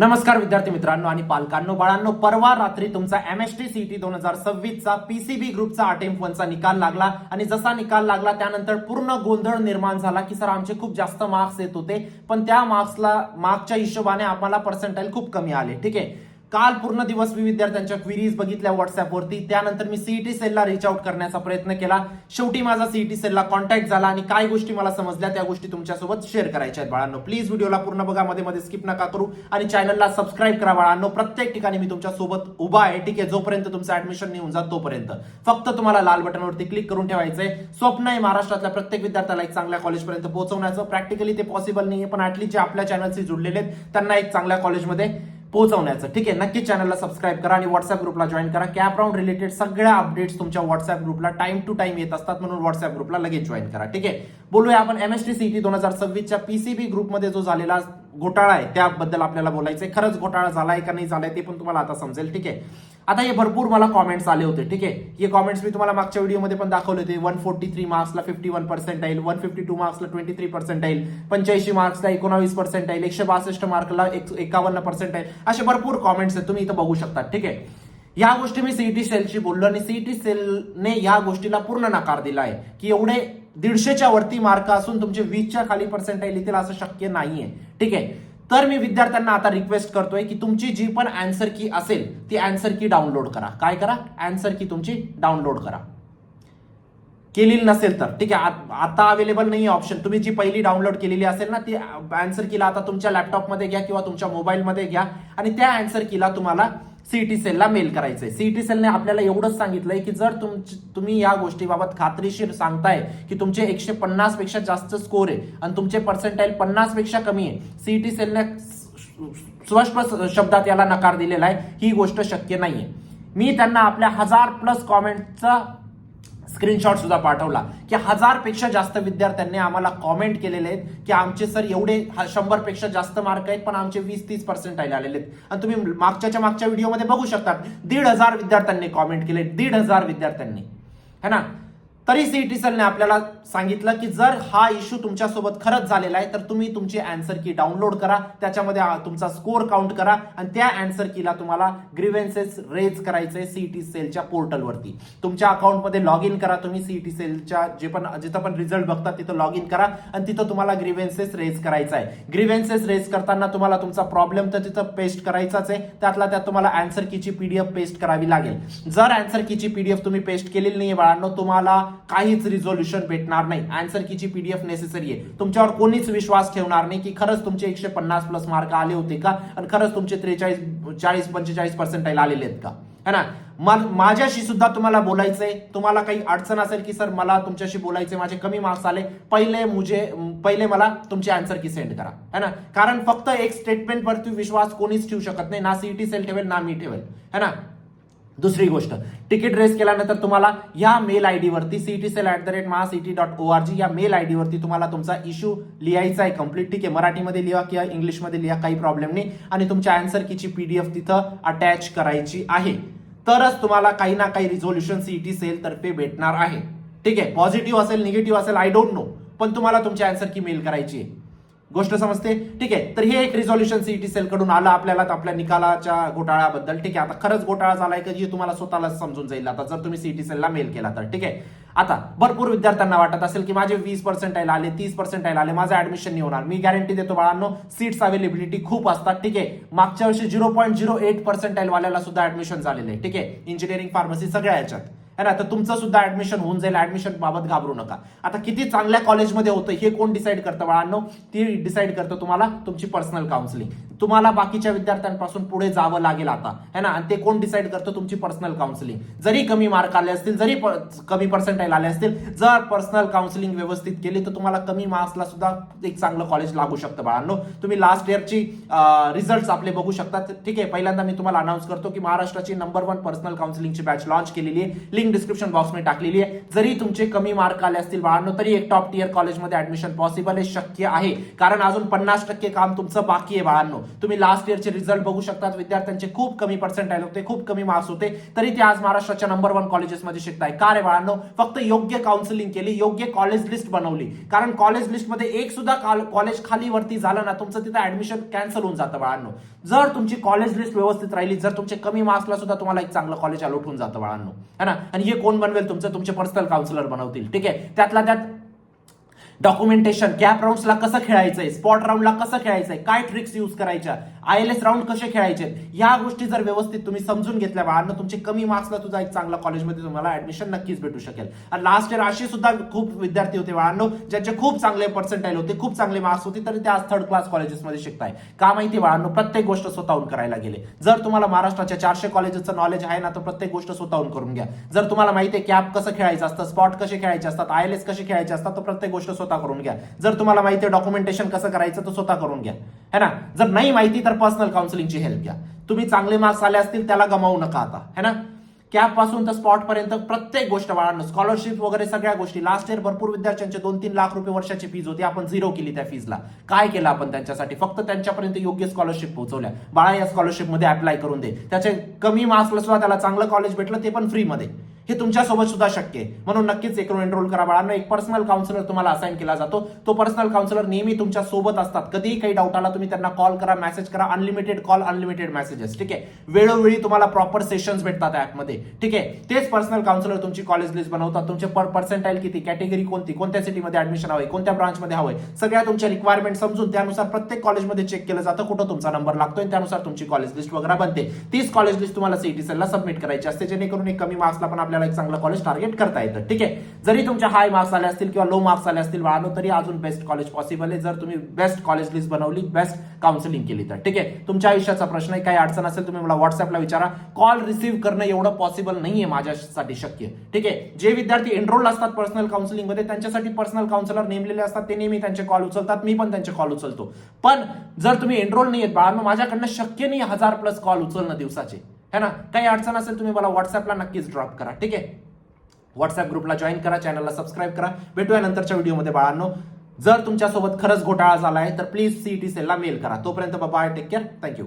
नमस्कार विद्यार्थी मित्रांनो आणि पालकांनो, बाळांनो, परवा रात्री तुमचा एमएसटी सीईटी 2026 चा पीसीबी ग्रुपचा अटेम्प्ट 1 चा निकाल लागला आणि जसा निकाल लागला त्यानंतर पूर्ण गोंधळ निर्माण झाला की सर आमचे खूप जास्त मार्क्स येत होते, पण त्या मार्क्सच्या हिशोबाने आम्हाला पर्सेंटाइल खूप कमी आले. ठीक आहे. काल पूर्ण दिवस मी विद्यार्थ्यांच्या क्वेरीज बघितल्या व्हॉट्सअपवरती. त्यानंतर मी सीईटी सेलला रीच आउट करण्याचा प्रयत्न केला. शेवटी माझा सीईटी सेलला कॉन्टॅक्ट झाला आणि काय गोष्टी मला समजल्या त्या गोष्टी तुमच्यासोबत शेअर करायच्या आहेत. बाळांनो, प्लीज व्हिडिओला पूर्ण बघा, मध्ये स्किप नका करू आणि चॅनलला सबस्क्राईब करा. बाळांनो, प्रत्येक ठिकाणी मी तुमच्या सोबत उभा आहे. ठीक आहे. जोपर्यंत तुमचं ऍडमिशन नाही होऊन जात तोपर्यंत फक्त तुम्हाला लाल बटनवरती क्लिक करून ठेवायचंय. स्वप्न आहे महाराष्ट्रातल्या प्रत्येक विद्यार्थ्याला एक चांगल्या कॉलेजपर्यंत पोहोचवण्याचं. प्रॅक्टिकली ते पॉसिबल नाहीये, पण ऍटलीस्ट जे आपल्या चॅनलशी जुडलेले आहेत त्यांना एक चांगल्या कॉलेजमध्ये पोहोचवण्याचं. ठीक आहे. नक्की चॅनलला सबस्क्राईब करा आणि व्हॉट्सअप ग्रुपला जॉईन करा. कॅप राऊंड रिलेटेड सगळ्या अपडेट्स तुमच्या व्हॉट्सअप ग्रुपला टाइम टू टाइम येत असतात, म्हणून व्हॉट्सअप ग्रुपला लगेच जॉईन करा. ठीक आहे. बोलूया आपण एमएसटी सीईटी 2026 च्या पीसीबी ग्रुपमध्ये जो झालेला घोटाळा आहे त्याबद्दल आपल्याला बोलायचंय. खरंच घोटाळा झालाय का नाही झालाय ते पण तुम्हाला आता समजेल. ठीक आहे. आता हे भरपूर मला कॉमेंट्स आले होते. ठीक आहे. हे कॉमेंट्स मी तुम्हाला मागच्या व्हिडिओमध्ये पण दाखवले होते. 143 मार्क्सला 51% 152 मार्क्सला 23% 85 मार्क्सला 19% 162 मार्कला 51% असे भरपूर कॉमेंट्स आहेत, तुम्ही इथं बघू शकता. ठीक आहे. या गोष्टी मी सीईटी सेलशी बोललो आणि सीईटी सेलने या गोष्टीला पूर्ण नकार दिला आहे की एवढे 150च्या वरती मार्क असून तुमचे 20च्या खाली पर्सेंटाइल येतील असं शक्य नाहीये. ठीक आहे. तर मी विद्यार्थ्यांना आता रिक्वेस्ट करतोय की तुमची जी पण आन्सर की असेल ती आन्सर की डाउनलोड करा. काय करा? आन्सर की तुमची डाउनलोड करा. केलेली नसेल तर ठीक आहे, आता अवेलेबल नाही ऑप्शन. तुम्ही जी पहिली डाउनलोड केलेली असेल ना ती आन्सर कीला आता तुमच्या लॅपटॉपमध्ये घ्या किंवा तुमच्या मोबाईलमध्ये घ्या आणि त्या आन्सर कीला तुम्हाला सीईटी सेलला मेल करायचंय. सीईटी सेलने आपल्याला एवढंच सांगितलंय की जर तुम्ही या गोष्टीबाबत खात्रीशीर सांगताय की तुमचे 150 पेक्षा जास्त स्कोर आहे आणि तुमचे पर्सेंटाइल 50 पेक्षा कमी आहे, सीईटी सेलने स्पष्ट शब्दात याला नकार दिलेला आहे. ही गोष्ट शक्य नाहीये. मी त्यांना आपल्या 1000+ कॉमेंटचा स्क्रीनशॉट सुद्धा पाठवला की 1000 पेक्षा जास्त विद्यार्थ्यांनी आम्हाला कॉमेंट केलेले आहेत की आमचे सर एवढे 100 पेक्षा जास्त मार्क आहेत पण आमचे 20-30 पर्सेंटाइल आलेले आहेत. आणि तुम्ही मागच्या व्हिडिओमध्ये बघू शकता 1,500 विद्यार्थ्यांनी कॉमेंट केले. 1,500 विद्यार्थ्यांनी, है ना. तरी सीईटी सेलने आपल्याला सांगितलं की जर हा इश्यू तुमच्यासोबत खरंच झालेला आहे तर तुम्ही तुमची आन्सर की डाउनलोड करा, त्याच्यामध्ये तुमचा स्कोर काउंट करा आणि त्या आन्सर कीला तुम्हाला ग्रीव्हन्सेस रेज करायचे सीईटी सेलच्या पोर्टलवरती. तुमच्या अकाउंटमध्ये लॉग इन करा. तुम्ही सीईटी सेलच्या जिथं पण रिझल्ट बघता तिथं लॉग इन करा आणि तिथं तुम्हाला ग्रीव्हन्सेस रेज करायचा आहे. ग्रीव्हन्सेस रेज करताना तुम्हाला तुमचा प्रॉब्लेम तर तिथं पेस्ट करायचाच आहे, त्यातला त्यात तुम्हाला आन्सर कीची पीडीएफ पेस्ट करावी लागेल. जर आन्सर कीची पीडीएफ तुम्ही पेस्ट केलेली नाहीये बाळांनो, तुम्हाला काहीच रिझोल्युशन भेटणार नाही. आन्सर कीची पीडीएफ नेसेसरी आहे. तुमच्यावर कोणीच विश्वास ठेवणार नाही की खरंच तुमचे 150+ मार्क आले होते का आणि खरंच तुमचे 43-40-45 पर्सेंटाइल आलेले आहेत का, है ना. माझ्याशी सुद्धा तुम्हाला बोलायचंय. तुम्हाला काही अडचण असेल की सर मला तुमच्याशी बोलायचंय, माझे कमी मार्क्स आले, पहिले मला तुमची आन्सर की सेंड करा, है ना. कारण फक्त एक स्टेटमेंट वरती विश्वास कोणीच ठेवू शकत नाही. ना सीईटी सेल ठेवेल ना मी ठेवेल, है ना. दुसरी गोष्ट, तिकीट रेस केल्यानंतर तुम्हाला या मेल आयडी वरती cetcell@mahacity.org या मेल आयडी वरती तुम्हाला तुमचा इश्यू लिहायचा आहे कंप्लीट. ठीक आहे. मराठीमध्ये लिहा किंवा इंग्लिशमध्ये लिहा, काही प्रॉब्लेम नाही. आणि तुमच्या आन्सर कीची पीडीएफ तिथं अटॅच करायची आहे. तरच तुम्हाला काही ना काही रिझोल्युशन सीईटी सेल तर्फे भेटणार आहे. ठीक आहे. पॉझिटिव्ह असेल निगेटिव्ह असेल आय डोंट नो, पण तुम्हाला तुमची आन्सर की मेल करायची आहे. गोष्ट समजते. ठीक आहे. तर हे एक रिझोल्युशन सीईटी सेल कडून आलं आपल्याला आपल्या निकालाच्या घोटाळ्याबद्दल. ठीक आहे. आता खरंच घोटाळा झालाय का हे तुम्हाला स्वतःला समजून जाईल आता जर तुम्ही सीईटी सेलला मेल केला तर. ठीक आहे. आता भरपूर विद्यार्थ्यांना वाटत असेल की माझे 20 पर्सेंटाइल आले, 30 पर्सेंटाइल आले, माझं ऍडमिशन नाही होणार. मी गॅरंटी देतो बाळांनो, सीट्स अवेलेबिलिटी खूप असतात. ठीक आहे. मागच्या वर्षी 0.08 पर्सेंटाइल वाल्याला सुद्धा ऍडमिशन झालेले आहे. ठीक आहे. इंजिनिअरिंग, फार्मसी सगळ्या याच्यात, है ना. तर तुमचं सुद्धा ऍडमिशन होऊन जाईल. ऍडमिशन बाबत घाबरू नका. आता किती चांगल्या कॉलेजमध्ये होतं हे कोण डिसाईड करतं बाळांनो? ती डिसाईड करतं तुम्हाला तुमची पर्सनल काउन्सिलिंग. तुम्हाला बाकीच्या विद्यार्थ्यांपासून पुढे जावं लागेल आता, है ना. आणि ते कोण डिसाईड करतं? तुमची पर्सनल काउन्सिलिंग. जरी कमी मार्क आले असतील, जरी कमी पर्सेंटाइल आले असतील, जर पर्सनल काउन्सिलिंग व्यवस्थित केली तर तुम्हाला कमी मार्क्सला सुद्धा एक चांगलं कॉलेज लागू शकतं बाळांनो. तुम्ही लास्ट इयरची रिझल्ट आपले बघू शकता. ठीक आहे. पहिल्यांदा मी तुम्हाला अनाऊन्स करतो की महाराष्ट्राची नंबर 1 पर्सनल काउन्सिलिंगची बॅच लॉन्च केलेली आहे. लिंक डिस्क्रिप्शन बॉक्समध्ये टाकलेली आहे. जरी तुमचे कमी मार्क आले असतील बाळांनो तरी एक टॉप टियर कॉलेजमध्ये ऍडमिशन पॉसिबल आहे, शक्य आहे. कारण अजून 50% काम तुमचं बाकी आहे बाळांनो. तुम्ही लास्ट इयरचे रिझल्ट बघू शकतात, विद्यार्थ्यांचे खूप कमी पर्सेंटाईल होते, खूप कमी मार्क्स होते, तरी ते आज महाराष्ट्राच्या नंबर 1 कॉलेजेसमध्ये शिकताय. का रे बाळांनो? फक्त योग्य काउन्सिलिंग केली, योग्य कॉलेज लिस्ट बनवली. कारण कॉलेज लिस्टमध्ये एक सुद्धा कॉलेज खाली वरती झालं ना, तुमचं तिथं ऍडमिशन कॅन्सल होऊन जातं बाळांनो. जर तुमची कॉलेज लिस्ट व्यवस्थित राहिली, जर तुमचे कमी मार्क्सला सुद्धा तुम्हाला एक चांगलं कॉलेज अलॉट होऊन जातं बाळांनो, है ना. आणि हे कोण बनवेल? तुमचे पर्सनल काउन्सिलर बनवतील. ठीक आहे. त्यातला त्यात डॉक्युमेंटेशन, गॅप राऊंड्सला कसं खेळायचंय, स्पॉट राऊंडला कसं खेळायचंय, काय ट्रिक्स यूज करायच्या, ILS राऊंड कसे खेळायचे, या गोष्टी जर व्यवस्थित तुम्ही समजून घेतल्या बाळांनो, तुमचे कमी मार्क्सला तुझा एक चांगला कॉलेजमध्ये तुम्हाला ऍडमिशन नक्कीच भेटू शकेल. आणि लास्ट इयर असे सुद्धा खूप विद्यार्थी होते बाळांनो, ज्यांचे खूप चांगले पर्सेंटाईल होते, खूप चांगले मार्क्स होते, तरी ते आज थर्ड क्लास कॉलेजेसमध्ये शिकताय. का माहिती बाळांनो? प्रत्येक गोष्ट स्वतःहून करायला गेले. जर तुम्हाला महाराष्ट्राच्या 400 कॉलेजेसचं नॉलेज आहे ना, तर प्रत्येक गोष्ट स्वतःहून करून घ्या. जर तुम्हाला माहिती आहे कॅप कसं खेळायचं असतं, स्पॉट कसे खेळायचे असतात, ILS कसे खेळायचे असतात, तर प्रत्येक गोष्ट स्वतः करून घ्या. जर तुम्हाला माहिती आहे डॉक्युमेंटेशन कसं करायचं, तर स्वतः करून घ्या, है ना. जर नाही माहिती तर पर्सनल काउन्सिलिंगची हेल्प घ्या. तुम्ही चांगले मार्क्स आले असतील त्याला गमावू नका आता, है ना. कॅप पासून तर स्पॉट पर्यंत प्रत्येक गोष्ट बाळांनो, स्कॉलरशिप वगैरे सगळ्या गोष्टी. लास्ट इयर भरपूर विद्यार्थ्यांचे 2-3 लाख रुपये वर्षाची फीज होती, आपण 0 केली त्या फीजला. काय केलं आपण त्यांच्यासाठी? फक्त त्यांच्यापर्यंत योग्य स्कॉलरशिप पोहोचवल्या. बाळा, या स्कॉलरशिपमध्ये अप्लाय करून दे. त्याचे कमी मार्क्सला सुद्धा त्याला चांगलं कॉलेज भेटलं, ते पण फ्रीमध्ये. हे तुमच्यासोबत सुद्धा शक्य आहे. म्हणून नक्कीच एनरोल करा बाळांनो. एक पर्सनल काउन्सिलर तुम्हाला असाइन केला जातो. तो पर्सनल काउन्सिलर नेहमी तुमच्या सोबत असतात. कधीही काही डाऊट आला तुम्ही त्यांना कॉल करा, मेसेज करा. Unlimited call, unlimited messages. ठीक आहे. वेळोवेळी तुम्हाला प्रॉपर सेशन्स भेटतात ऍपमध्ये. ठीक आहे. तेच पर्सनल काउन्सिलर तुमची कॉलेज लिस्ट बनवतात. तुमचे पर्सेंटाईल किती, कॅटेगरी कोणती, कोणत्या सिटीमध्ये ऍडमिशन हवंय, कोणत्या ब्रांचमध्ये हवंय, सगळ्या तुमच्या रिक्वायरमेंट समजून त्यानुसार प्रत्येक कॉलेजमध्ये चेक केलं जातं कुठं तुमचा नंबर लागतोय, त्यानुसार तुमची कॉलेज लिस्ट वगैरे बनते. तीच कॉलेज लिस्ट तुम्हाला सीईटी सेलला सबमिट करायची असते, जेणेकरून एक कमी मार्क्सला पण आपल्याला एक चांगलं कॉलेज टार्गेट करता येतं. ठीक आहे. जरी तुमच्या हाय मार्क्स आले असतील किंवा लो मार्क्स आले असतील बाळांनो, तरी अजून बेस्ट कॉलेज पॉसिबल आहे, जर तुम्ही बेस्ट कॉलेज लिस्ट बनवली, बेस्ट काउन्सिलिंग केली तर. ठीक आहे. तुमच्या आयुष्याचा प्रश्न आहे, काही अडचण असेल तुम्ही मला व्हॉट्सअपला विचारा. कॉल रिसीव्ह करणं एवढं पॉसिबल नाहीये माझ्यासाठी शक्य. ठीक आहे. जे विद्यार्थी एनरोल असतात पर्सनल काउन्सिलिंग मध्ये, त्यांच्यासाठी पर्सनल काउन्सिलर नेमलेले असतात. ते नेहमी त्यांचे कॉल उचलतात, मी पण त्यांचे कॉल उचलतो. पण जर तुम्ही एनरोल नाही आहेत बाळांनो, माझ्याकडनं शक्य नाही 1000+ कॉल उचलणं दिवसाचे, है ना. काही अडचण असेल तुम्ही मला व्हॉट्सअपला नक्कीच ड्रॉप करा. ठीक आहे. व्हॉट्सअप ग्रुपला जॉईन करा, चॅनलला सबस्क्राईब करा. भेटूया नंतरच्या व्हिडिओमध्ये बाळांनो. जर तुमच्यासोबत खरंच घोटाळा झाला आहे तर प्लीज सीईटी सेलला मेल करा. तोपर्यंत बाय, टेक केअर, थँक्यू.